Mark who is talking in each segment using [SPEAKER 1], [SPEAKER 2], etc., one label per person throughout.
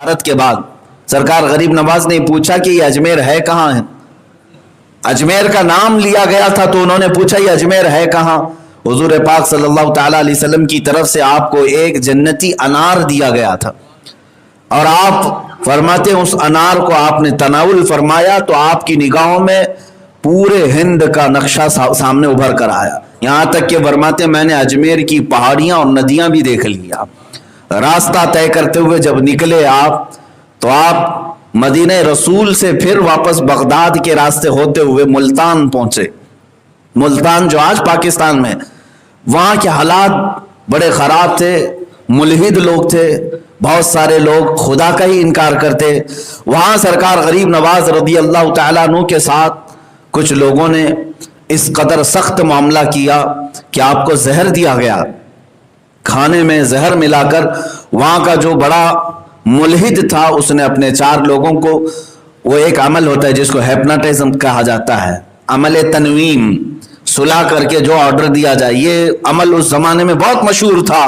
[SPEAKER 1] भारत के बाद सरकार गरीब नवाज ने पूछा कि ये अजमेर है कहाँ है। अजमेर का नाम लिया गया था तो उन्होंने पूछा ये अजमेर है कहाँ। हुजूर पाक सल्लल्लाहु ताला अलैहि वसल्लम की तरफ से आपको एक जन्नती अनार दिया गया था और आप फरमाते उस अनार को आपने तनाउल फरमाया तो आपकी निगाहों में पूरे हिंद का नक्शा सामने उभर कर आया। यहाँ तक कि फरमाते मैंने अजमेर की पहाड़ियाँ और नदियाँ भी देख लिया। रास्ता तय करते हुए जब निकले आप तो आप मदीने रसूल से फिर वापस बगदाद के रास्ते होते हुए मुल्तान पहुंचे। मुल्तान जो आज पाकिस्तान में, वहाँ के हालात बड़े ख़राब थे, मुल्हिद लोग थे, बहुत सारे लोग खुदा का ही इनकार करते। वहाँ सरकार गरीब नवाज रज़ी अल्लाह तआला अन्हु के साथ कुछ लोगों ने इस कदर सख्त मामला किया कि आपको जहर दिया गया, खाने में जहर मिलाकर। वहाँ का जो बड़ा मुल्हिद था उसने अपने 4 लोगों को, वो एक अमल होता है जिसको हिप्नोटिज्म कहा जाता है, अमल तनवीम, सुला करके जो ऑर्डर दिया जाए, ये अमल उस जमाने में बहुत मशहूर था।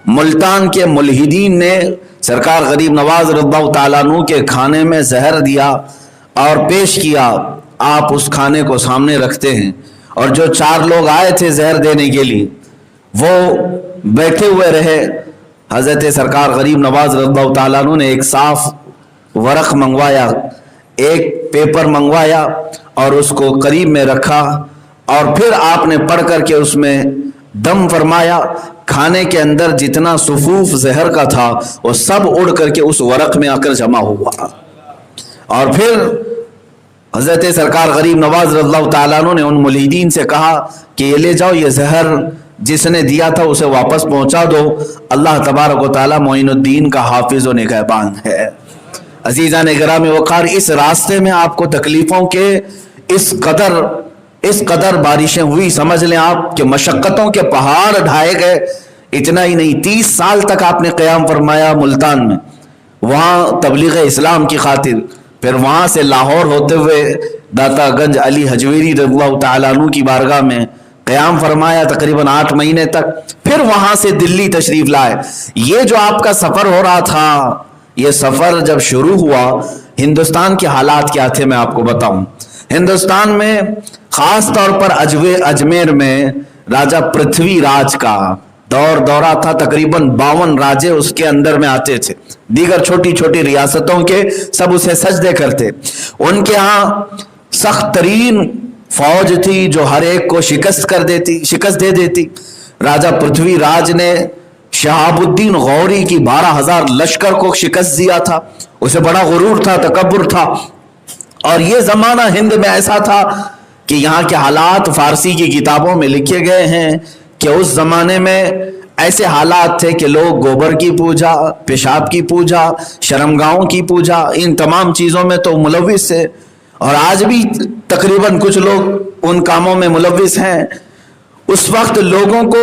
[SPEAKER 1] मुल्तान के मुल्हिदीन ने सरकार गरीब नवाज रज़ियल्लाहु ताला अन्हु के खाने में जहर दिया और पेश किया। आप उस खाने को सामने रखते हैं और जो 4 लोग आए थे जहर देने के लिए वो बैठे हुए रहे। हजरत सरकार गरीब नवाज रज़ियल्लाहु ताला अन्हु ने एक साफ वरक मंगवाया, एक पेपर मंगवाया और उसको करीब में रखा और फिर आपने पढ़ करके उसमें दम फरमाया। खाने के अंदर जितना सुफूफ जहर का था वो सब उड़ करके उस वरक में आकर जमा हुआ और फिर हजरत सरकार गरीब नवाज रज़ियल्लाहु ताला अन्हु ने उन मुल्हिदीन से कहा कि ये ले जाओ, ये जहर जिसने दिया था उसे वापस पहुंचा दो। अल्लाह तबारक व तआला मोइनुद्दीन का हाफिज व निगहबान है। अजीज़ान गिरामी वक़ार, इस रास्ते में आपको तकलीफ़ों के इस कदर बारिशें हुई, समझ लें आप कि मशक्क़तों के पहाड़ ढाए गए। इतना ही नहीं, 30 साल तक आपने क़याम फरमाया मुल्तान में, वहाँ तबलीग इस्लाम की खातिर। फिर वहाँ से लाहौर होते हुए दातागंज अली हजवेरी रज़ियल्लाहु ताला अन्हु की बारगाह में क़याम फरमाया तकरीबन 8 महीने तक। फिर वहाँ से दिल्ली तशरीफ़ लाए। ये जो आपका सफ़र हो रहा था, ये सफ़र जब शुरू हुआ, हिंदुस्तान के हालात क्या थे मैं आपको बताऊं। हिंदुस्तान में ख़ास तौर पर अजमेर में राजा पृथ्वीराज का दौरा था। तकरीबन 52 राजे उसके अंदर में आते थे, दीगर छोटी छोटी रियासतों के सब उसे सजदे करते। उनके यहाँ सख्त तरीन फौज थी जो हर एक को शिकस्त दे देती। राजा पृथ्वीराज ने शहाबुद्दीन गौरी की 12,000 लश्कर को शिकस्त दिया था। उसे बड़ा गुरूर था, तकब्बुर था। और ये जमाना हिंद में ऐसा था कि यहाँ के हालात फारसी की किताबों में लिखे गए हैं कि उस जमाने में ऐसे हालात थे कि लोग गोबर की पूजा, पेशाब की पूजा, शर्मगाहों की पूजा, इन तमाम चीज़ों में तो मुलव्विस है। और आज भी तकरीबन कुछ लोग उन कामों में मुलव्विस हैं। उस वक्त लोगों को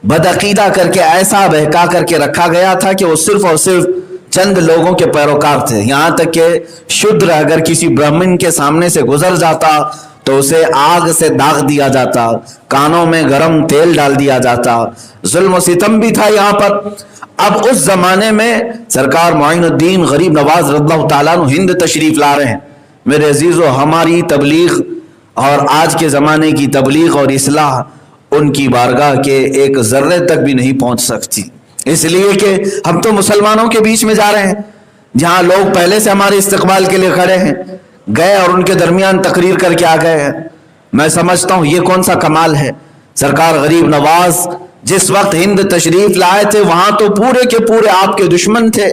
[SPEAKER 1] बदअकीदा करके ऐसा बहका करके रखा गया था कि वो सिर्फ और सिर्फ चंद लोगों के पैरोकार थे। यहाँ तक कि शूद्र अगर किसी ब्राह्मण के सामने से गुजर जाता तो उसे आग से दाग दिया जाता, कानों में गरम तेल डाल दिया जाता। जुल्म सितम भी था यहाँ पर। अब उस जमाने में सरकार मोइनुद्दीन गरीब नवाज रज़ियल्लाहु ताला अन्हु हिंद तशरीफ ला रहे हैं। मेरे अजीज़ों, हमारी तबलीग और आज के ज़माने की तबलीग और इस्लाह उनकी बारगाह के एक ज़र्रे तक भी नहीं पहुँच सकती, इसलिए कि हम तो मुसलमानों के बीच में जा रहे हैं जहाँ लोग पहले से हमारे इस्तकबाल के लिए खड़े हैं, गए और उनके दरमियान तकरीर करके आ गए हैं। मैं समझता हूँ ये कौन सा कमाल है। सरकार गरीब नवाज जिस वक्त हिंद तशरीफ लाए थे वहाँ तो पूरे के पूरे आपके दुश्मन थे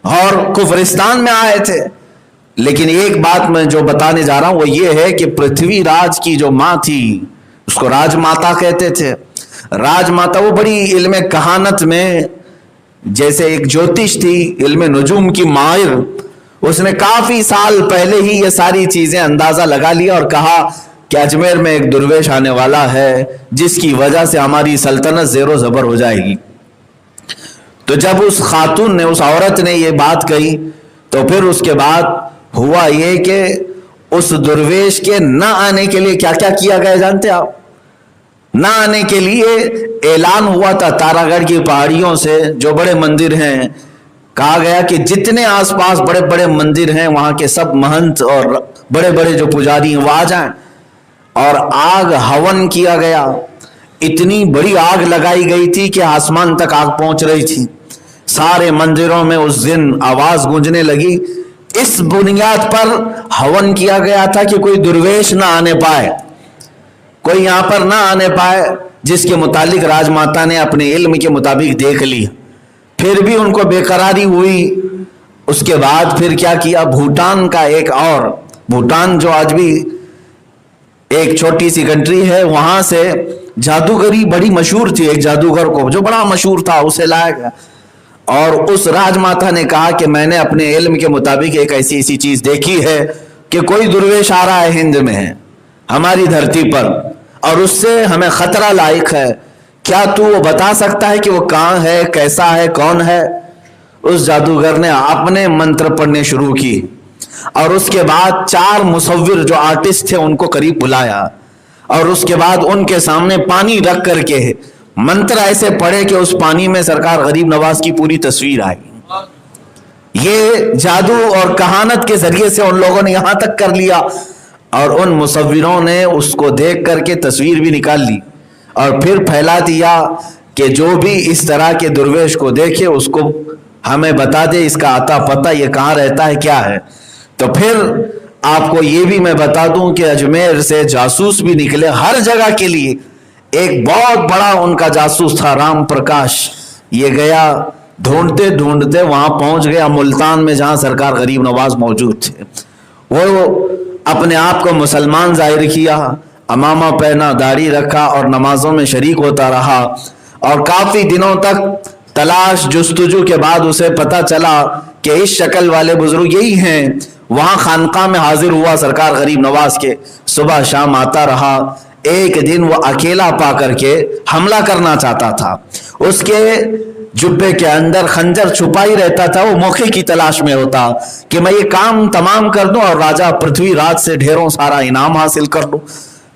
[SPEAKER 1] और कुफरिस्तान में आए थे। लेकिन एक बात मैं जो बताने जा रहा हूँ वो ये है कि पृथ्वीराज की जो माँ थी उसको राजमाता कहते थे। राजमाता वो बड़ी इल्म कहानत में, जैसे एक ज्योतिष थी, इल्म नुजूम की माहिर, उसने काफी साल पहले ही ये सारी चीजें अंदाजा लगा लिया और कहा कि अजमेर में एक दुर्वेश आने वाला है जिसकी वजह से हमारी सल्तनत ज़ेरो ज़बर हो जाएगी। तो जब उस खातून ने, उस औरत ने ये बात कही तो फिर उसके बाद हुआ ये कि उस दुर्वेश के न आने के लिए क्या क्या किया गया जानते आप? न आने के लिए ऐलान हुआ था तारागढ़ की पहाड़ियों से, जो बड़े मंदिर हैं کہا گیا کہ جتنے آس پاس بڑے بڑے مندر ہیں وہاں کے سب مہنت اور بڑے بڑے جو پجاری ہیں وہ آ جائیں، اور آگ ہون کیا گیا. اتنی بڑی آگ لگائی گئی تھی کہ آسمان تک آگ پہنچ رہی تھی. سارے مندروں میں اس دن آواز گونجنے لگی. اس بنیاد پر ہون کیا گیا تھا کہ کوئی درویش نہ آنے پائے، کوئی یہاں پر نہ آنے پائے، جس کے متعلق راج ماتا نے اپنے علم کے مطابق دیکھ لی. پھر بھی ان کو بے قراری ہوئی. اس کے بعد پھر کیا کیا، بھوٹان کا ایک اور، بھوٹان جو آج بھی ایک چھوٹی سی کنٹری ہے، وہاں سے جادوگری بڑی مشہور تھی. ایک جادوگر کو جو بڑا مشہور تھا اسے لایا گیا، اور اس راج ماتا نے کہا کہ میں نے اپنے علم کے مطابق ایک ایسی چیز دیکھی ہے کہ کوئی درویش آ رہا ہے ہند میں ہے، ہماری دھرتی پر، اور اس سے ہمیں خطرہ لاحق ہے. کیا تو وہ بتا سکتا ہے کہ وہ کہاں ہے، کیسا ہے، کون ہے؟ اس جادوگر نے اپنے منتر پڑھنے شروع کی، اور اس کے بعد 4 مصور جو آرٹسٹ تھے ان کو قریب بلایا، اور اس کے بعد ان کے سامنے پانی رکھ کر کے منتر ایسے پڑھے کہ اس پانی میں سرکار غریب نواز کی پوری تصویر آئی. یہ جادو اور کہانت کے ذریعے سے ان لوگوں نے یہاں تک کر لیا، اور ان مصوروں نے اس کو دیکھ کر کے تصویر بھی نکال لی، اور پھر پھیلا دیا کہ جو بھی اس طرح کے درویش کو دیکھے اس کو ہمیں بتا دے، اس کا آتا پتہ، یہ کہاں رہتا ہے، کیا ہے. تو پھر آپ کو یہ بھی میں بتا دوں کہ اجمیر سے جاسوس بھی نکلے ہر جگہ کے لیے. ایک بہت بڑا ان کا جاسوس تھا رام پرکاش. یہ گیا ڈھونڈتے ڈھونڈتے وہاں پہنچ گیا ملتان میں جہاں سرکار غریب نواز موجود تھے. وہ اپنے آپ کو مسلمان ظاہر کیا، امامہ پہنا، داڑھی رکھا، اور نمازوں میں شریک ہوتا رہا. اور کافی دنوں تک تلاش جستجو کے بعد اسے پتہ چلا کہ اس شکل والے بزرگ یہی ہیں. وہاں خانقاہ میں حاضر ہوا سرکار غریب نواز کے، صبح شام آتا رہا. ایک دن وہ اکیلا پا کر کے حملہ کرنا چاہتا تھا. اس کے جبے کے اندر خنجر چھپا ہی رہتا تھا. وہ موقع کی تلاش میں ہوتا کہ میں یہ کام تمام کر دوں اور راجہ پرتھوی راج سے ڈھیروں سارا انعام حاصل کر لوں.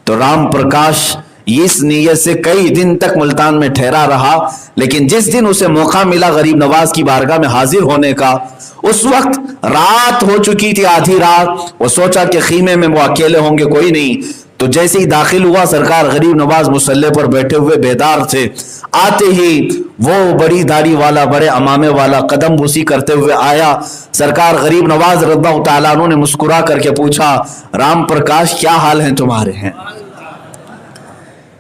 [SPEAKER 1] تو رام پرکاش اس نیت سے کئی دن تک ملتان میں ٹھہرا رہا. لیکن جس دن اسے موقع ملا غریب نواز کی بارگاہ میں حاضر ہونے کا، اس وقت رات ہو چکی تھی، آدھی رات. وہ سوچا کہ خیمے میں وہ اکیلے ہوں گے، کوئی نہیں. تو جیسے ہی داخل ہوا، سرکار غریب نواز مصلی پر بیٹھے ہوئے بیدار تھے. آتے ہی وہ بڑی داڑھی والا، بڑے امامے والا قدم بوسی کرتے ہوئے آیا. سرکار غریب نواز رضی اللہ تعالیٰ عنہ نے مسکرا کر کے پوچھا، رام پرکاش کیا حال ہیں تمہارے؟ ہیں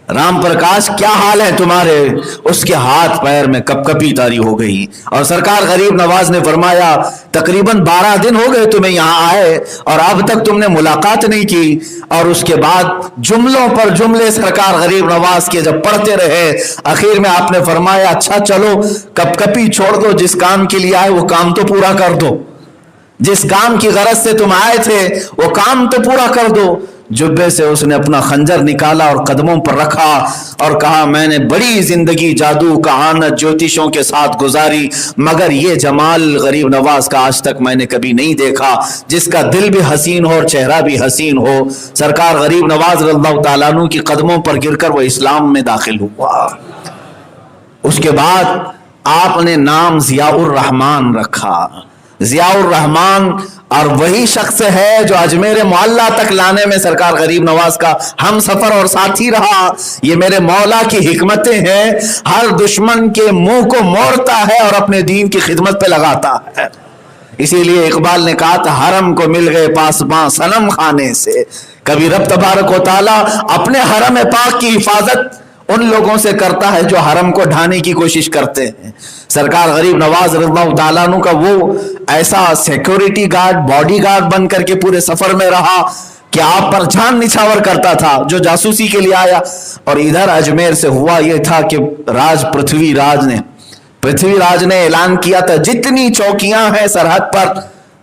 [SPEAKER 1] رام پرکاش کیا حال ہے تمہارے؟ اس کے ہاتھ پیر میں کپ کپی طاری ہو گئی. اور سرکار غریب نواز نے فرمایا، تقریباً 12 دن ہو گئے تمہیں یہاں آئے اور اب تک تم نے ملاقات نہیں کی. اور اس کے بعد جملوں پر جملے سرکار غریب نواز کے جب پڑھتے رہے، آخر میں آپ نے فرمایا، اچھا چلو کپ کپی چھوڑ دو، جس کام کے لیے آئے وہ کام تو پورا کر دو، جس کام کی غرض سے تم آئے تھے وہ کام تو پورا کر دو. جبے سے اس نے اپنا خنجر نکالا اور قدموں پر رکھا اور کہا، میں نے بڑی زندگی جادو، کہانت، جوتشوں کے ساتھ گزاری، مگر یہ جمال غریب نواز کا آج تک میں نے کبھی نہیں دیکھا، جس کا دل بھی حسین ہو اور چہرہ بھی حسین ہو. سرکار غریب نواز رضی اللہ تعالیٰ عنہ کی قدموں پر گر کر وہ اسلام میں داخل ہوا. اس کے بعد آپ نے نام ضیاء الرحمن رکھا. ضیاء الرحمن، اور وہی شخص ہے جو اجمیر معلیٰ تک لانے میں سرکار غریب نواز کا ہم سفر اور ساتھی رہا. یہ میرے مولا کی حکمتیں ہیں، ہر دشمن کے منہ کو موڑتا ہے اور اپنے دین کی خدمت پہ لگاتا ہے. اسی لیے اقبال نے کہا تھا، حرم کو مل گئے پاسباں صنم خانے سے. کبھی رب تبارک و تعالیٰ اپنے حرم پاک کی حفاظت ان لوگوں سے کرتا ہے جو حرم کو ڈھانے کی کوشش کرتے ہیں. سرکار غریب نواز رضی اللہ تعالیٰ عنہ کا وہ ایسا سیکیورٹی گارڈ، باڈی گارڈ بن کر کے پورے سفر میں رہا کہ آپ پر جان نچھاور کرتا تھا جو جاسوسی کے لیے آیا. اور ادھر اجمیر سے ہوا یہ تھا کہ پرتھوی راج نے اعلان کیا تھا، جتنی چوکیاں ہیں سرحد پر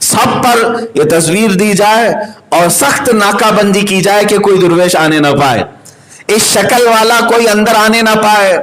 [SPEAKER 1] سب پر یہ تصویر دی جائے اور سخت ناکہ بندی کی جائے کہ کوئی درویش آنے نہ پائے، اس شکل والا کوئی اندر آنے نہ پائے.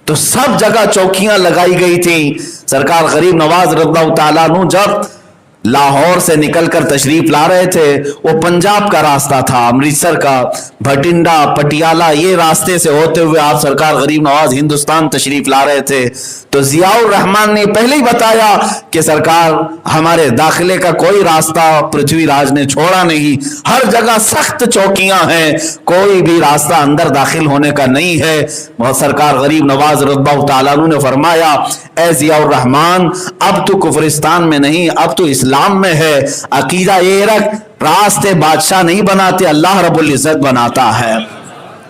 [SPEAKER 1] تو سب جگہ چوکیاں لگائی گئی تھی. سرکار غریب نواز رضی اللہ تعالیٰ عنہ جب लाहौर से निकलकर तशरीफ ला रहे थे। वो पंजाब का रास्ता था, अमृतसर का, भटिंडा, पटियाला, ये रास्ते से होते हुए आप सरकार गरीब नवाज हिंदुस्तान तशरीफ ला रहे थे। तो जियाउर रहमान ने पहले ही बताया कि सरकार हमारे दाखिले का कोई रास्ता पृथ्वीराज ने छोड़ा नहीं, हर जगह सख्त चौकियां हैं, कोई भी रास्ता अंदर दाखिल होने का नहीं है। बहुत सरकार गरीब नवाज रज़ियल्लाहु ताला अन्हु ने फरमाया, ए जियाउर रहमान, अब तो कुफरिस्तान में नहीं, अब तो इस्लाम में है। अकीदा ये रख, रास्ते बादशाह नहीं बनाते, अल्लाह रब्बुल इज्जत बनाता है।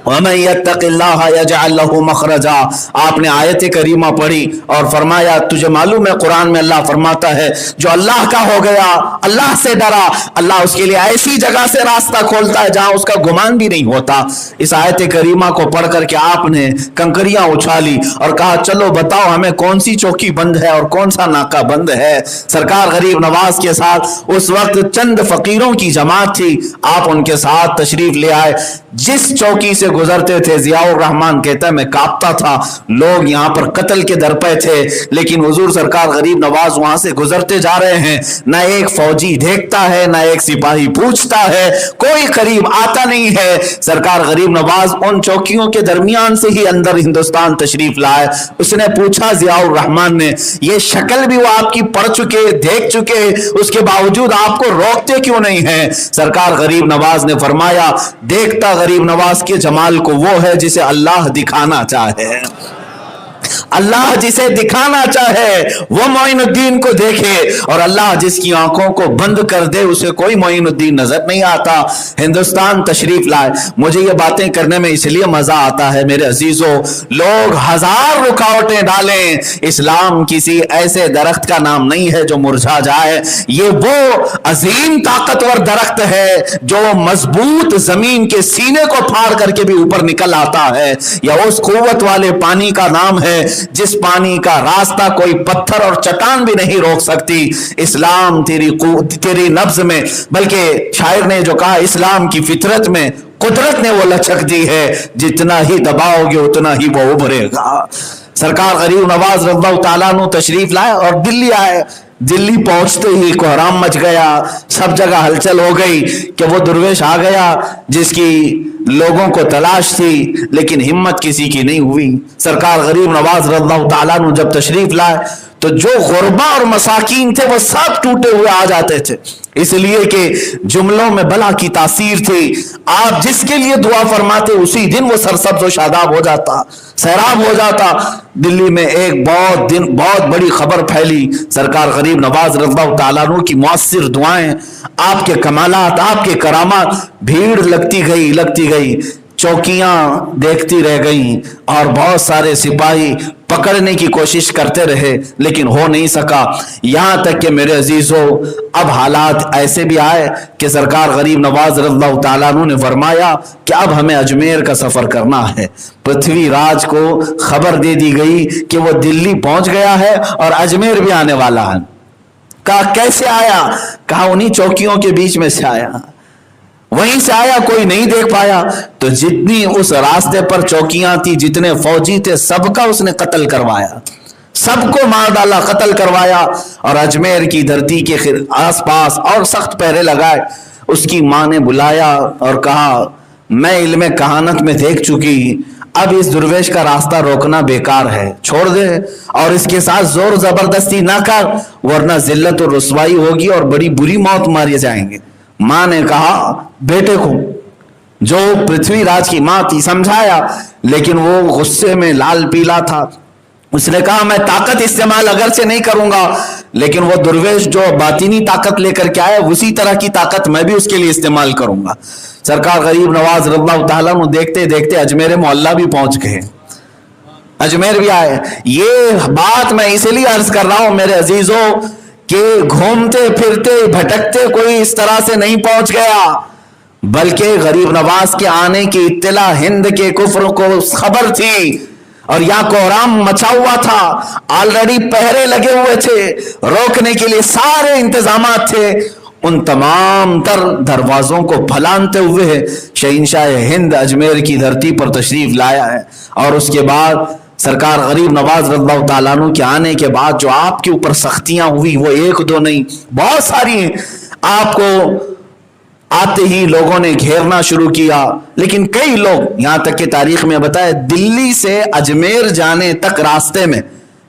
[SPEAKER 1] वमन यत्तक़िल्लाह यजअल लहू मखरजा। आपने आयत करीमा पढ़ी और फरमाया, तुझे मालूम है कुरान में अल्लाह फरमाता है जो अल्लाह का हो गया, अल्लाह से डरा, अल्लाह उसके लिए ऐसी जगह से रास्ता खोलता है जहां उसका गुमान भी नहीं होता। इस आयत करीमा को पढ़ करके आपने कंकरियां उछाली और कहा, चलो बताओ हमें कौन सी चौकी बंद है और कौन सा नाका बंद है। सरकार गरीब नवाज के साथ उस वक्त चंद फकीरों की जमात थी, आप उनके साथ तशरीफ ले आए। जिस चौकी से गुजरते थे, जियाउर रहमान कहता है मैं कांपता था, लोग यहाँ पर कत्ल के दर पे थे, लेकिन हुजूर सरकार गरीब नवाज वहां से गुजरते जा रहे हैं, ना एक फौजी देखता है, ना एक सिपाही पूछता है, कोई करीब आता नहीं है। सरकार गरीब नवाज उन चौकियों के दरमियान से ही अंदर हिंदुस्तान तशरीफ लाए। उसने पूछा जियाउर रहमान ने, ये शक्ल भी वो आपकी पढ़ चुके, देख चुके, उसके बावजूद आपको रोकते क्यों नहीं है? सरकार गरीब नवाज ने फरमाया, देखता गरीब नवाज के जमाल को वो है जिसे अल्लाह दिखाना चाहे। अल्लाह जिसे दिखाना चाहे वो मोइनुद्दीन को देखे, और अल्लाह जिसकी आंखों को बंद कर दे उसे कोई मोइनुद्दीन नजर नहीं आता। हिंदुस्तान तशरीफ लाए। मुझे ये बातें करने में इसलिए मजा आता है मेरे अजीजों, लोग हजार रुकावटें डालें, इस्लाम किसी ऐसे दरख्त का नाम नहीं है जो मुरझा जाए। ये वो अजीम ताकतवर दरख्त है जो मजबूत जमीन के सीने को फाड़ करके भी ऊपर निकल आता है, या उस कुव्वत वाले पानी का नाम है जिस पानी का रास्ता कोई पत्थर और चट्टान भी नहीं रोक सकती। इस्लाम तेरी नब्ज में, बल्कि शायर ने जो कहा, इस्लाम की फितरत में कुदरत ने वो लचक दी है, जितना ही दबाओगे उतना ही वो उभरेगा। सरकार गरीब नवाज रज़ियल्लाहु ताला अन्हु तशरीफ लाए और दिल्ली आए। दिल्ली पहुंचते ही कोहराम मच गया, सब जगह हलचल हो गई कि वो दुर्वेश आ गया जिसकी लोगों को तलाश थी, लेकिन हिम्मत किसी की नहीं हुई। सरकार गरीब नवाज रज़ियल्लाहु ताला अन्हु जब तशरीफ लाए तो जो गुरबा और मसाकीन थे वो सब टूटे हुए आ जाते थे, इसलिए कि जुमलों में भला की तासीर थी। आप जिसके लिए दुआ फरमाते उसी दिन वो सरसब्ज और शादाब हो जाता, सैराब हो जाता। दिल्ली में एक बहुत बड़ी खबर फैली, सरकार गरीब नवाज रज़ियल्लाहु ताला अन्हु की मुअस्सिर दुआएं, आपके कमालात, आपके करामात। भीड़ लगती गई, चौकियां देखती रह गईं और बहुत सारे सिपाही पकड़ने की कोशिश करते रहे, लेकिन हो नहीं सका। यहां तक कि मेरे अजीजों, अब हालात ऐसे भी आए कि सरकार गरीब नवाज रज़ियल्लाहु ताला अन्हु ने फरमाया कि अब हमें अजमेर का सफर करना है। पृथ्वीराज को खबर दे दी गई कि वो दिल्ली पहुंच गया है और अजमेर भी आने वाला है। कहा कैसे आया? कहा उन्हीं चौकियों के बीच में से आया, वहीं से आया, कोई नहीं देख पाया। तो जितनी उस रास्ते पर चौकियां थी, जितने फौजी थे, सबका उसने कत्ल करवाया, सबको मार डाला, कत्ल करवाया। और अजमेर की धरती के आसपास और सख्त पहरे लगाए। उसकी मां ने बुलाया और कहा, मैं इल्मे कहानत में देख चुकी, अब इस दुर्वेश का रास्ता रोकना बेकार है, छोड़ दे और इसके साथ जोर जबरदस्ती ना कर, वरना जिल्लत और रुसवाई होगी और बड़ी बुरी मौत मारे जाएंगे। मां ने कहा बेटे को, जो पृथ्वीराज की मां थी, समझाया, लेकिन वो गुस्से में लाल पीला था। उसने कहा मैं ताकत इस्तेमाल अगर से नहीं करूंगा, लेकिन वो दुर्वेश जो बातिनी ताकत लेकर के आया उसी तरह की ताकत मैं भी उसके लिए इस्तेमाल करूंगा। सरकार गरीब नवाज रज़ियल्लाहु ताला अन्हु देखते देखते अजमेर मोहल्ला भी पहुंच गए, अजमेर भी आए। ये बात मैं इसलिए अर्ज कर रहा हूं मेरे अजीजों कि घूमते फिरते भटकते कोई इस तरह से नहीं पहुंच गया, बल्कि गरीब नवाज के आने की इत्तला हिंद के कुफ्र को खबर थी और यहाँ कोहराम मचा हुआ था। ऑलरेडी पहरे लगे हुए थे, रोकने के लिए सारे इंतजामात थे। उन तमाम तर दरवाजों को फलानते हुए शहंशाह हिंद अजमेर की धरती पर तशरीफ लाया है। और उसके बाद سرکار غریب نواز رضی اللہ تعالیٰ عنہ کے آنے کے بعد جو آپ کے اوپر سختیاں ہوئی وہ ایک دو نہیں، بہت ساری ہیں. آپ کو آتے ہی لوگوں نے گھیرنا شروع کیا، لیکن کئی لوگ، یہاں تک کہ تاریخ میں بتائے دلی سے اجمیر جانے تک راستے میں،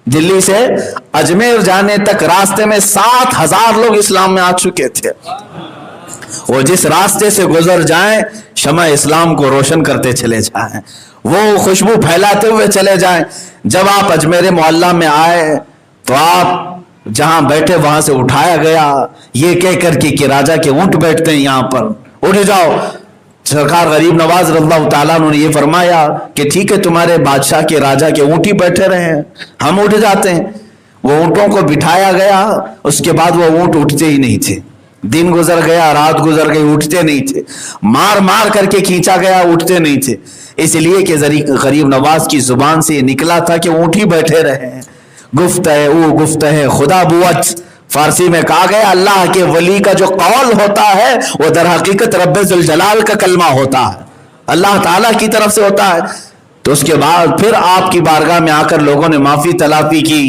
[SPEAKER 1] دلی سے اجمیر جانے تک راستے میں 7,000 لوگ اسلام میں آ چکے تھے. وہ جس راستے سے گزر جائیں شمع اسلام کو روشن کرتے چلے جائیں، وہ خوشبو پھیلاتے ہوئے چلے جائیں. جب آپ اجمیر معلیٰ میں آئے تو آپ جہاں بیٹھے وہاں سے اٹھایا گیا یہ کہہ کر کہ راجا کے اونٹ بیٹھتے ہیں یہاں پر، اٹھ جاؤ. سرکار غریب نواز رضی اللہ تعالیٰ نے یہ فرمایا کہ ٹھیک ہے تمہارے بادشاہ کے راجا کے اونٹ ہی بیٹھے رہے ہیں، ہم اٹھ جاتے ہیں. وہ اونٹوں کو بٹھایا گیا، اس کے بعد وہ اونٹ اٹھتے ہی نہیں تھے. دن گزر گیا، رات گزر گئی، اٹھتے نہیں تھے. مار مار کر کے کھینچا گیا، اٹھتے نہیں تھے. اس لیے کہ غریب نواز کی زبان سے یہ نکلا تھا کہ اونٹ ہی بیٹھے رہے ہیں. گفت ہے او گفت ہے خدا بوت، فارسی میں کہا گیا اللہ کے ولی کا جو قول ہوتا ہے وہ در حقیقت رب ذوالجلال کا کلمہ ہوتا ہے، اللہ تعالیٰ کی طرف سے ہوتا ہے. تو اس کے بعد پھر آپ کی بارگاہ میں آ کر لوگوں نے معافی تلافی کی.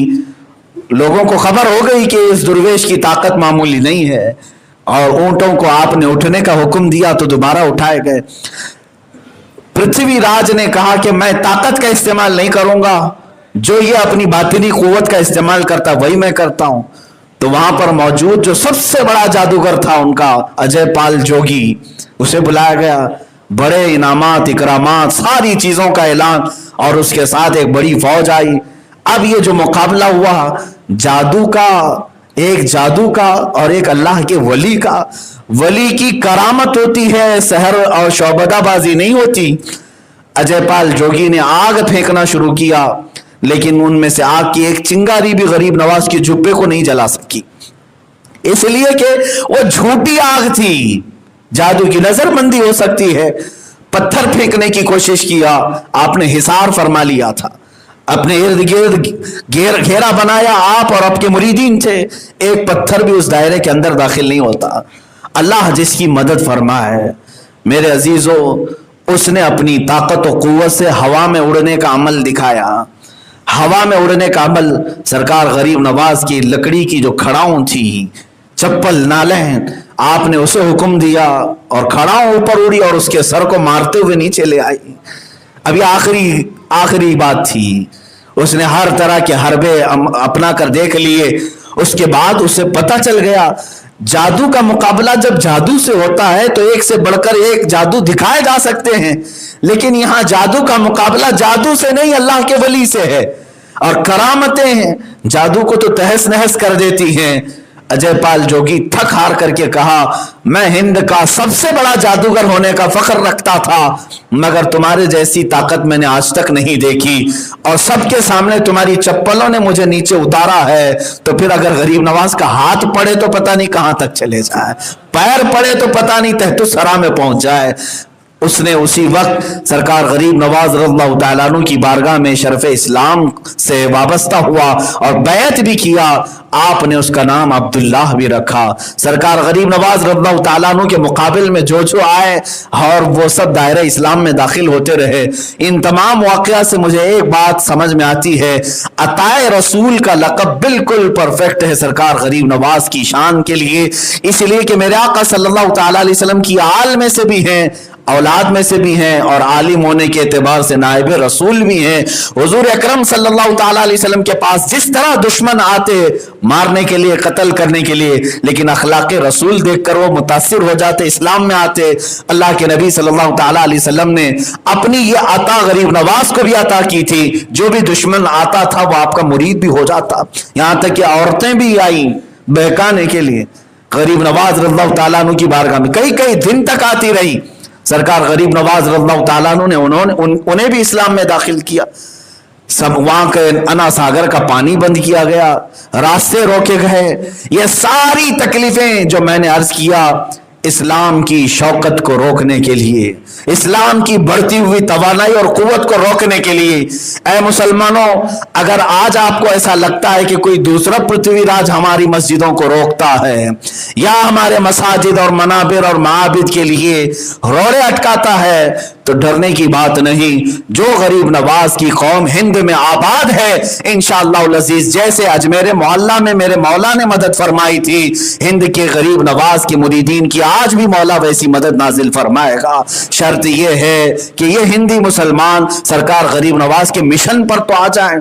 [SPEAKER 1] لوگوں کو خبر ہو گئی کہ اس درویش کی طاقت معمولی نہیں ہے، اور اونٹوں کو آپ نے اٹھنے کا حکم دیا تو دوبارہ اٹھائے گئے. پرتھوی راج نے کہا کہ میں طاقت کا استعمال نہیں کروں گا، جو یہ اپنی باطنی قوت کا استعمال کرتا وہی میں کرتا ہوں. تو وہاں پر موجود جو سب سے بڑا جادوگر تھا ان کا اجے پال جوگی، اسے بلایا گیا. بڑے انعامات اکرامات ساری چیزوں کا اعلان، اور اس کے ساتھ ایک بڑی فوج آئی. اب یہ جو مقابلہ ہوا جادو کا اور ایک اللہ کے ولی کا. ولی کی کرامت ہوتی ہے، سحر اور شعبدہ بازی نہیں ہوتی. اجے پال جوگی نے آگ پھینکنا شروع کیا، لیکن ان میں سے آگ کی ایک چنگاری بھی غریب نواز کے جبے کو نہیں جلا سکی، اس لیے کہ وہ جھوٹی آگ تھی. جادو کی نظر بندی ہو سکتی ہے. پتھر پھینکنے کی کوشش کیا، آپ نے حصار فرما لیا تھا، اپنے ارد گرد گھیرا بنایا. آپ اور آپ کے مریدین تھے، ایک پتھر بھی اس دائرے کے اندر داخل نہیں ہوتا. اللہ جس کی مدد فرمائے میرے عزیزو، اس نے اپنی طاقت و قوت سے ہوا میں اڑنے کا عمل دکھایا. ہوا میں اڑنے کا عمل سرکار غریب نواز کی لکڑی کی جو کھڑاؤں تھی، چپل نالین، آپ نے اسے حکم دیا اور کھڑاؤں اوپر اڑی اور اس کے سر کو مارتے ہوئے نیچے لے آئی. اب یہ آخری بات تھی. اس نے ہر طرح کے حربے اپنا کر دیکھ لیے. اس کے بعد اسے پتہ چل گیا جادو کا مقابلہ جب جادو سے ہوتا ہے تو ایک سے بڑھ کر ایک جادو دکھائے جا سکتے ہیں، لیکن یہاں جادو کا مقابلہ جادو سے نہیں اللہ کے ولی سے ہے. اور کرامتیں ہیں جادو کو تو تہس نہس کر دیتی ہیں. اجے پال جوگی تھک ہار کر کے کہا میں ہند کا سب سے بڑا جادوگر ہونے کا فخر رکھتا تھا، مگر تمہارے جیسی طاقت میں نے آج تک نہیں دیکھی، اور سب کے سامنے تمہاری چپلوں نے مجھے نیچے اتارا ہے. تو پھر اگر غریب نواز کا ہاتھ پڑے تو پتہ نہیں کہاں تک چلے جائے، پیر پڑے تو پتہ نہیں تحت الثری میں پہنچ جائے. اس نے اسی وقت سرکار غریب نواز رضی اللہ تعالیٰ عنہ کی بارگاہ میں شرف اسلام سے وابستہ ہوا اور بیعت بھی کیا. آپ نے اس کا نام عبداللہ بھی رکھا. سرکار غریب نواز رضی اللہ تعالیٰ عنہ کے مقابل میں جو آئے اور وہ سب دائرہ اسلام میں داخل ہوتے رہے. ان تمام واقعات سے مجھے ایک بات سمجھ میں آتی ہے، عطائے رسول کا لقب بالکل پرفیکٹ ہے سرکار غریب نواز کی شان کے لیے، اس لیے کہ میرے آقا صلی اللہ تعالیٰ علیہ وسلم کی آل میں سے بھی ہیں، اولاد میں سے بھی ہیں، اور عالم ہونے کے اعتبار سے نائب رسول بھی ہیں. حضور اکرم صلی اللہ تعالیٰ علیہ وسلم کے پاس جس طرح دشمن آتے مارنے کے لیے، قتل کرنے کے لیے، لیکن اخلاق رسول دیکھ کر وہ متاثر ہو جاتے، اسلام میں آتے. اللہ کے نبی صلی اللہ تعالیٰ علیہ وسلم نے اپنی یہ عطا غریب نواز کو بھی عطا کی تھی. جو بھی دشمن آتا تھا وہ آپ کا مرید بھی ہو جاتا، یہاں تک کہ عورتیں بھی آئیں بہکانے کے لیے. غریب نواز رضی اللہ تعالیٰ عنہ کی بارگاہ میں کئی دن تک آتی رہی. سرکار غریب نواز رضی اللہ تعالیٰ عنہ نے انہیں بھی اسلام میں داخل کیا. سب وہاں کے انا ساگر کا پانی بند کیا گیا، راستے روکے گئے. یہ ساری تکلیفیں جو میں نے عرض کیا اسلام کی شوکت کو روکنے کے لیے، इस्लाम की बढ़ती हुई तवानाई और कुव्वत को रोकने के लिए। ऐ मुसलमानों, अगर आज आपको ऐसा लगता है कि कोई दूसरा पृथ्वीराज हमारी मस्जिदों को रोकता है या हमारे मसाजिद और मनाबिर और माबिद के लिए रोड़े अटकाता है, तो डरने की बात नहीं। जो गरीब नवाज की कौम हिंद में आबाद है, इंशाअल्लाह अज़ीज, जैसे अजमेर मोहल्ला में मेरे मौला ने मदद फरमाई थी, हिंद के गरीब नवाज के मुरीदीन की आज भी मौला वैसी मदद नाजिल फरमाएगा। शर्त यह है कि ये हिंदी मुसलमान सरकार गरीब नवाज के मिशन पर तो आ जाएं,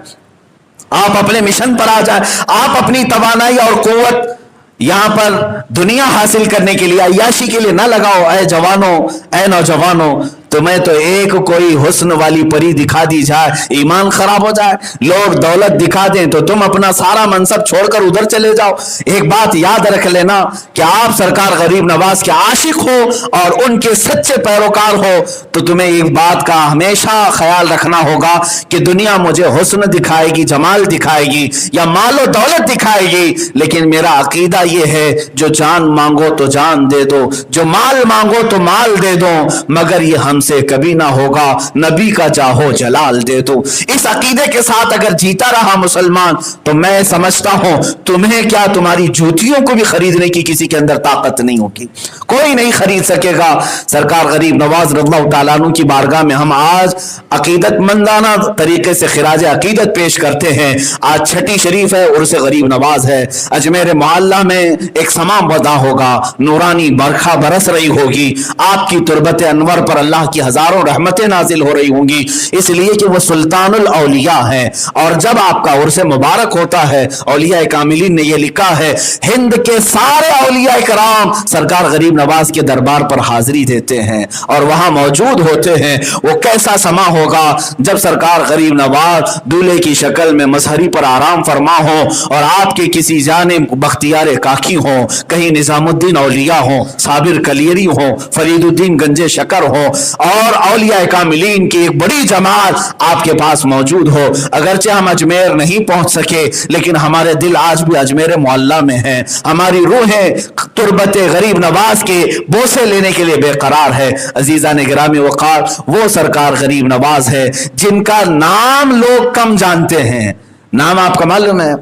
[SPEAKER 1] आप अपने मिशन पर आ जाएं, आप अपनी तवानाई और कुव्वत यहां पर दुनिया हासिल करने के लिए, अय्याशी के लिए ना लगाओ। ऐ जवानों, ऐ नौजवानों, तुम्हें तो एक कोई हुस्न वाली परी दिखा दी जाए, ईमान खराब हो जाए। लोग दौलत दिखा दें तो तुम अपना सारा मनसब छोड़कर उधर चले जाओ। एक बात याद रख लेना कि आप सरकार गरीब नवाज के आशिक हो और उनके सच्चे पैरोकार हो, तो तुम्हें एक बात का हमेशा ख्याल रखना होगा कि दुनिया मुझे हुस्न दिखाएगी, जमाल दिखाएगी या मालो दौलत दिखाएगी, लेकिन मेरा अकीदा ये है, जो जान मांगो तो जान दे दो, जो माल मांगो तो माल दे दो, मगर ये हमसे कभी ना होगा, नबी का जाहो जलाल दे दो। इस अकीदे के साथ अगर जीता रहा मुसलमान, तो मैं समझता हूं तुम्हें क्या, तुम्हारी जूतियों को भी खरीदने की किसी के अंदर ताकत नहीं होगी, कोई नहीं खरीद सकेगा। सरकार गरीब नवाज रज़ियल्लाहु तआला अन्हु की बारगाह में हम आज अकीदतमंदाना तरीके से खिराज अकीदत पेश करते हैं। आज छठी शरीफ है, उर्स गरीब नवाज है। अजमेर मोहल्ला में एक समा बदा होगा, नूरानी बरखा बरस रही होगी, आपकी तुरबत अनवर पर अल्लाह की हजारों रहमतें नाजिल हो रही होंगी, इसलिए कि वो सुल्तानुल औलिया है। और जब आपका उर्स मुबारक होता है, औलिया कामिलीन ने यह लिखा है, हिंद के सारे औलिया कराम सरकार गरीब नवाज के दरबार पर हाजिरी देते हैं और वहां मौजूद होते हैं। वो कैसा समा होगा जब सरकार गरीब नवाज दूल्हे की शक्ल में मजहरी पर आराम फरमा हो और आपके किसी जानिब बख्तियार काकी हो, कहीं निजामुद्दीन औलिया हो, साबिर कलियरी हो, फरीदुद्दीन गंजे शकर हो और औलिया कामिलीन की एक बड़ी जमात आपके पास मौजूद हो। अगरचे हम अजमेर नहीं पहुंच सके, लेकिन हमारे दिल आज भी अजमेर मोहल्ला में है, हमारी रूहें तुरबत गरीब नवाज के बोसे लेने के लिए बेकरार है। अजीजान गिरामी वक़ार, वो सरकार गरीब नवाज है जिनका नाम लोग कम जानते हैं। नाम आपका मालूम है,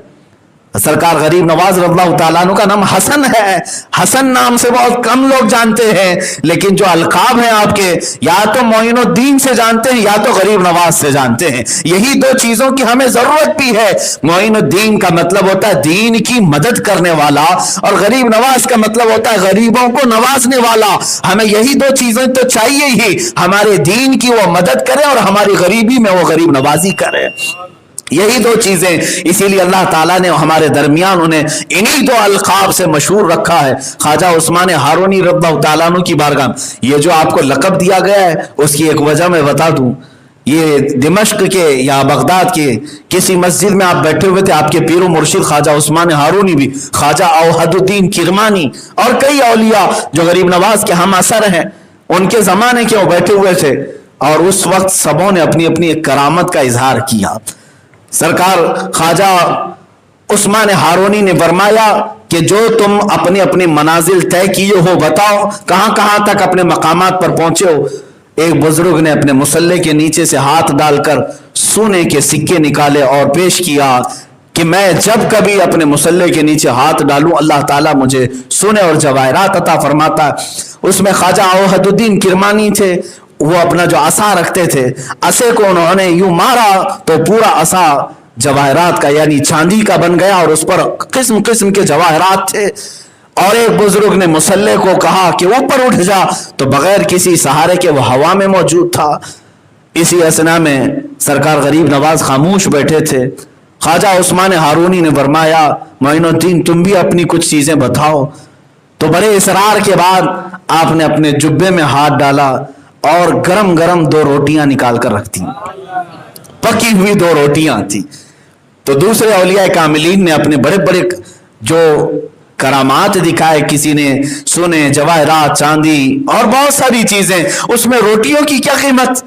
[SPEAKER 1] सरकार गरीब नवाज रज़ियल्लाहु तआला अन्हु का नाम हसन है। हसन नाम से बहुत कम लोग जानते हैं, लेकिन जो अलकाब हैं आपके, या तो मोइनुद्दीन से जानते हैं या तो गरीब नवाज से जानते हैं। यही दो चीजों की हमें जरूरत भी है। मोइनुद्दीन का मतलब होता है दीन की मदद करने वाला, और गरीब नवाज का मतलब होता है गरीबों को नवाजने वाला। हमें यही दो चीजें तो चाहिए ही, हमारे दीन की वो मदद करे और हमारी गरीबी में वो गरीब नवाजी करे, यही दो चीजें। इसीलिए अल्लाह ताला ने हमारे दरमियान उन्हें इन्हीं दो अलकाब से मशहूर रखा है। ख्वाजा उस्मान हारूनी रज़ियल्लाहु तआला अन्हु की बारगाह ये जो आपको लक़ब दिया गया है, उसकी एक वजह मैं बता दूं। ये दिमश्क के या बगदाद के किसी मस्जिद में आप बैठे हुए थे, आपके पीर मुर्शिद ख्वाजा उस्मान हारूनी भी, ख्वाजा औहदुद्दीन किरमानी और कई औलिया जो गरीब नवाज के हम असर हैं, उनके जमाने के वो बैठे हुए थे और उस वक्त सबों ने अपनी अपनी एक करामत का इजहार किया। सरकार ख्वाजा उस्मान हारूनी ने फरमाया कि जो तुम अपने अपने मनाजिल तय किए हो, बताओ कहां कहां तक अपने मकामात पर पहुंचे हो। एक बुजुर्ग ने अपने मुसल्ले के नीचे से हाथ डालकर सोने के सिक्के निकाले और पेश किया कि मैं जब कभी अपने मुसल्ले के नीचे हाथ डालूं, अल्लाह ताला मुझे सोने और जवाहरात अता फरमाता है। उसमें ख्वाजा औहदुद्दीन किरमानी थे, वो अपना जो असा रखते थे, असे को उन्होंने यूं मारा तो पूरा असा जवाहरात का यानी चांदी का बन गया और उस पर किस्म किस्म के जवाहरात थे। और एक बुजुर्ग ने मुसल्ले को कहा कि ऊपर उठ जा, तो बगैर किसी सहारे के वो हवा में मौजूद था। इसी असना में सरकार गरीब नवाज खामोश बैठे थे। ख्वाजा उस्मान हारूनी ने फरमाया, मोइनुद्दीन तुम भी अपनी कुछ चीजें बताओ। तो बड़े इसरार के बाद आपने अपने जुब्बे में हाथ डाला और गरम गरम दो रोटियां निकाल कर रख दी, पकी हुई दो रोटियां थी। तो दूसरे औलिया कामिलीन ने अपने बड़े बड़े जो करामात दिखाए, किसी ने सोने, जवाहरात, चांदी और बहुत सारी चीजें, उसमें रोटियों की क्या कीमत।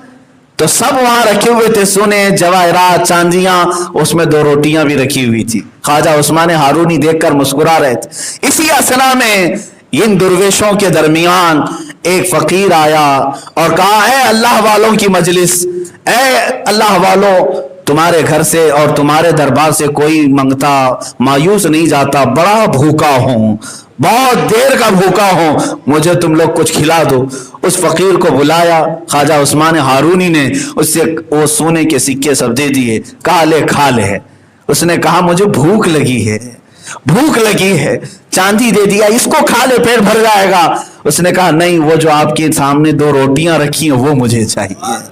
[SPEAKER 1] तो सब वहां रखे हुए थे, सोने, जवाहरात, चांदियां, उसमें दो रोटियां भी रखी हुई थी। ख्वाजा उस्मान हारूनी देखकर मुस्कुरा रहे थे। इसी असना में इन दुर्वेशों के दरमियान एक फकीर आया और कहा, ए अल्लाह वालों की मजलिस, ए अल्लाह वालों, तुम्हारे घर से और तुम्हारे दरबार से कोई मंगता मायूस नहीं जाता, बड़ा भूखा हूं, बहुत देर का भूखा हूं, मुझे तुम लोग कुछ खिला दो। उस फकीर को बुलाया, ख्वाजा उस्मान हारूनी ने उससे वो सोने के सिक्के सब दे दिए, कहा ले खा ले। उसने कहा मुझे भूख लगी है, भूख लगी है, चांदी दे दिया, इसको खा ले पेट भर जाएगा। उसने कहा नहीं, वो जो आपके सामने 2 रोटियां रखी हैं वो मुझे चाहिए।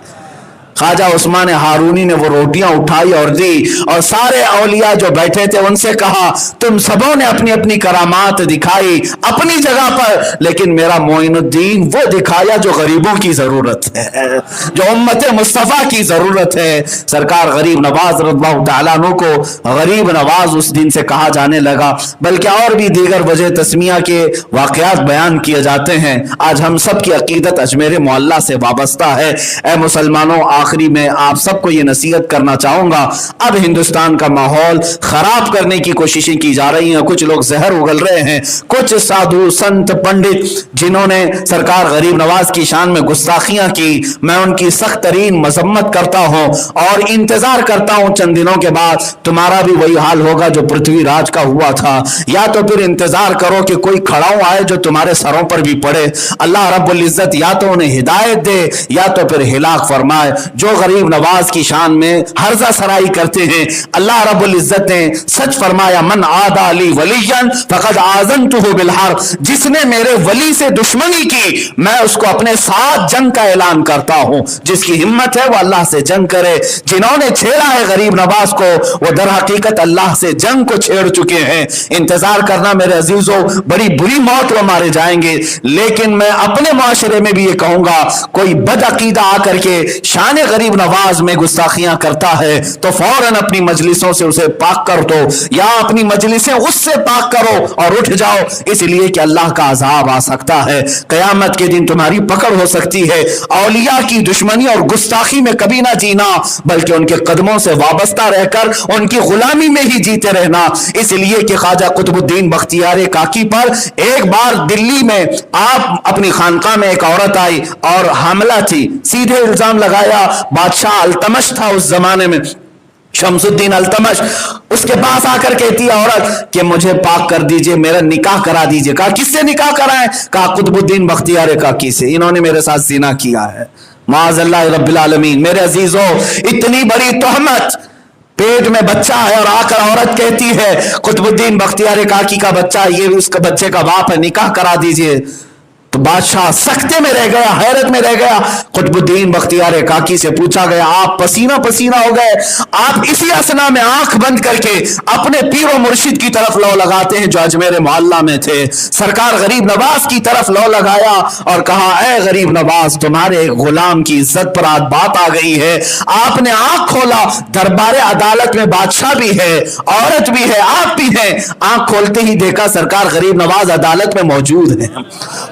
[SPEAKER 1] ख्वाजा उस्मान हारूनी ने वो रोटियां उठाई और दी, और सारे औलिया जो बैठे थे उनसे कहा, तुम सबों ने अपनी अपनी करामात दिखाई अपनी जगह पर, लेकिन मेरा मोइनुद्दीन वो दिखाया जो गरीबों की जरूरत है, जो उम्मत मुस्तफा की जरूरत है। सरकार गरीब नवाज रज़ियल्लाहु तआला अन्हु को गरीब नवाज उस दिन से कहा जाने लगा, बल्कि और भी दीगर वजह तस्मिया के वाकयात बयान किए जाते हैं। आज हम सब की अकीदत अजमेर मोहल्ला से वाबस्ता है। ए मुसलमानों, आखिरी में आप सबको ये नसीहत करना चाहूंगा, अब हिंदुस्तान का माहौल खराब करने की कोशिशें की जा रही हैं, कुछ लोग जहर उगल रहे हैं, कुछ साधु संत पंडित जिन्होंने सरकार गरीब नवाज की शान में गुस्ताखियां की, मैं उनकी सख्त तरीन मजम्मत करता हूं और इंतजार करता हूं चंद दिनों के बाद तुम्हारा भी वही हाल होगा जो पृथ्वीराज का हुआ था, या तो फिर इंतजार करो कि कोई खड़ाऊ आए जो तुम्हारे सरों पर भी पड़े। अल्लाह रब्बुल इज्जत या तो उन्हें हिदायत दे या तो फिर हिलाक फरमाए। जो गरीब नवाज की शान में हर्जा सराई करते हैं, अल्लाह रब्बुल इज्जत ने सच फरमाया, मन आदा अली वलियन फकद आज़नतुहु बिल हर्ब, जिसने मेरे वली से दुश्मनी की मैं उसको अपने साथ जंग का ऐलान करता हूं। जिसकी हिम्मत है वो अल्लाह से जंग करे। जिन्होंने छेड़ा है गरीब नवाज को वो दर हकीकत अल्लाह से जंग को छेड़ चुके हैं। इंतजार करना मेरे अजीजों, बड़ी बुरी मौत वो मारे जाएंगे। लेकिन मैं अपने माशरे में भी ये कहूंगा, कोई बदअकीदा आकर के शान गरीब नवाज में गुस्ताखियां करता है तो फौरन अपनी मजलिसों से उसे पाक कर दो, या अपनी मजलिसें उससे पाक करो और उठ जाओ, इसलिए कि अल्लाह का अजाब आ सकता है। कयामत के दिन तुम्हारी पकड़ हो सकती है। औलिया की दुश्मनी और गुस्ताखी में कभी ना जीना, बल्कि उनके कदमों से वाबस्ता रहकर उनकी गुलामी में ही जीते रहना। इसलिए कि ख्वाजा कुतुबुद्दीन बख्तियार काकी पर एक बार दिल्ली में आप अपनी खानका में एक औरत आई और हमला थी, सीधे इल्जाम लगाया, बादशाह अल्तमश था उस जमाने में, शमसुद्दीन अल्तमश, उसके पास आकर कहती है औरत कि मुझे पाक कर दीजिए, मेरा निकाह करा दीजिए। कहा किससे निकाह कराएं? कहा कुतुबुद्दीन बख्तियार काकी से, इन्होंने मेरे साथ जिना किया है। माअज़ल्लाह रब्बिल आलमीन। मेरे अजीजों, इतनी बड़ी तोहमत, पेट में बच्चा है और आकर औरत कहती है कुतुबुद्दीन बख्तियार काकी का बच्चा, ये उसके बच्चे का बाप है, निकाह करा दीजिए। तो बादशाह सख्ते में रह गया, हैरत में रह गया। कुतुबुद्दीन बख्तियार काकी से पूछा गया, आप पसीना पसीना हो गए, आप इसी असना में आंख बंद करके अपने पीरो मुर्शिद की तरफ लौ लगाते हैं जो अजमेर मोहल्ला में थे। सरकार गरीब नवाज की तरफ लौ लगाया और कहा, ए गरीब नवाज, तुम्हारे गुलाम की इज्जत पर आज बात आ गई है। आपने आंख खोला, दरबार अदालत में बादशाह भी है, औरत भी है, आप भी हैं। आंख खोलते ही देखा सरकार गरीब नवाज अदालत में मौजूद है,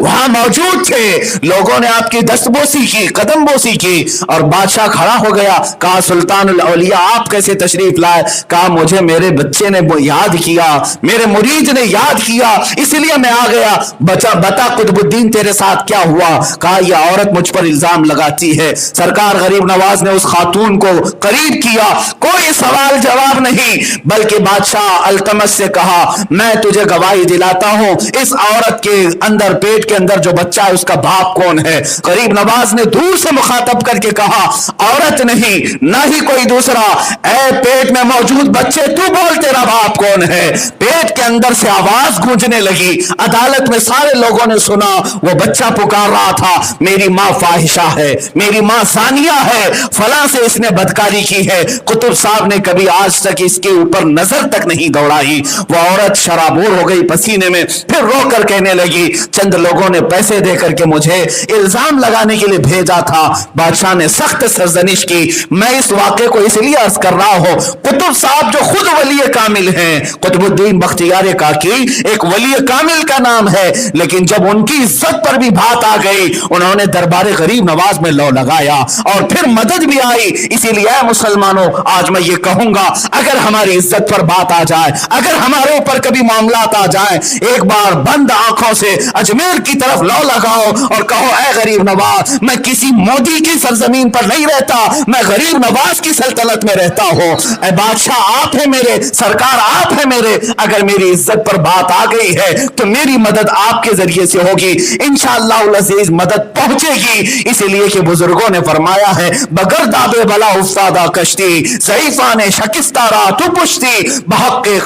[SPEAKER 1] वहां मौजूद थे। लोगों ने आपकी दस्तबोसी की, कदमबोसी की, और बादशाह खड़ा हो गया। कहा, सुल्तानुल औलिया आप कैसे तशरीफ लाए? कहा, मुझे मेरे बच्चे ने याद किया, मेरे मुरीद ने याद किया, इसलिए मैं आ गया। बता कुतुबुद्दीन तेरे साथ क्या हुआ? कहा, यह औरत मुझ पर इल्जाम लगाती है। सरकार गरीब नवाज ने उस खातून को करीब किया, कोई सवाल जवाब नहीं, बल्कि बादशाह अल्तमश से कहा, मैं तुझे गवाही दिलाता हूं, इस औरत के अंदर, पेट के अंदर जो बच्चा है उसका बाप कौन है? गरीब नवाज ने दूर से मुखातब करके कहा, औरत नहीं, ना ही कोई दूसरा, ऐ पेट में मौजूद बच्चे, तू बोल तेरा बाप कौन है? पेट के अंदर से आवाज गूंजने लगी। अदालत में सारे लोगों ने सुना, वो बच्चा पुकार रहा था, मेरी माँ फाहिशा है, मेरी माँ सानिया है, फला से इसने बदकारी की है। कुतुब साहब ने कभी आज तक इसके ऊपर नजर तक नहीं दौड़ाई। वो औरत शराबोर हो गई पसीने में, फिर रोकर कहने लगी, चंद लोगों ने पैसे दे करके मुझे इल्जाम लगाने के लिए भेजा था। बादशाह ने सख्त सरजनिश की। मैं इस वाक़े को इसलिए अर्ज कर रहा हूं, कुतुब साहब जो खुद वली कामिल हैं, कुतुबुद्दीन बख्तियार काकी एक वली कामिल का नाम है, लेकिन जब उनकी इज्जत पर भी बात आ गई, उन्होंने दरबार गरीब नवाज में लौ लगाया और फिर मदद भी आई। इसीलिए मुसलमानों, आज मैं ये कहूंगा, अगर हमारी इज्जत पर बात आ जाए, अगर हमारे ऊपर कभी मामलात आ जाए, एक बार बंद आंखों से अजमेर की तरफ लौ लगाओ और कहो, ऐ गरीब नवाज, मैं किसी मोदी की सरजमीन पर नहीं रहता, मैं गरीब नवाज की सल्तनत में रहता हूं। ऐ बादशाह आप है मेरे, सरकार आप है मेरे, अगर मेरी इज्जत पर बात आ गई है तो मेरी मदद आपके जरिए से होगी, इंशाअल्लाह अज़ीज मदद पहुंचेगी। इसलिए कि बुजुर्गों ने फरमाया है, बगर दाबे बला उस्तादा कश्ती, ज़ईफ़ाने शकिस्ता रा तू पुश्ती, बहक़